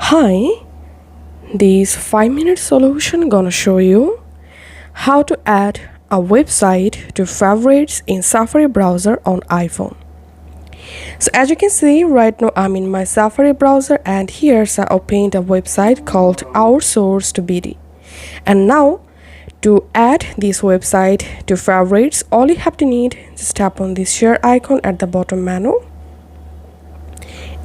Hi, this 5-minute solution gonna show you how to add a website to favorites in Safari browser on iPhone. So as you can see right now I'm in my Safari browser and here's I opened a website called OurSource2BD. And now to add this website to favorites, all you have to need is tap on this share icon at the bottom menu.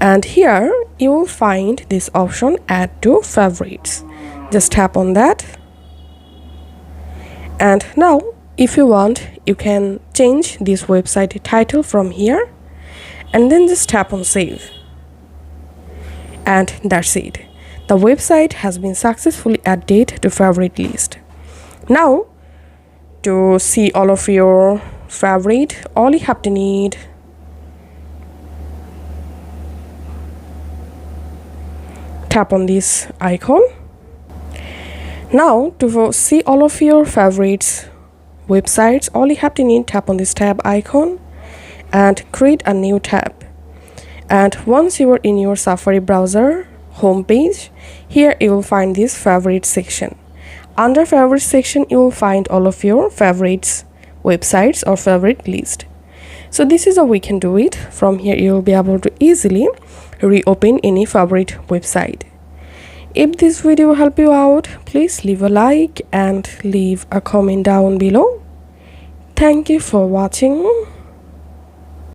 And here you will find this option add to favorites. Just tap on that. And now if you want you can change this website title from here and then just tap on save. And that's it. The website has been successfully added to favorite list. Now to see all of your favorite, all you have to need tap on this icon. Now to see all of your favorites websites, all you have to need tap on this tab icon and create a new tab. And once you are in your Safari browser homepage, here you will find this favorite section. Under favorite section you will find all of your favorites websites or favorite list. So this is how we can do it. From here you will be able to easily reopen any favorite website. If this video helped you out, please leave a like and leave a comment down below. Thank you for watching.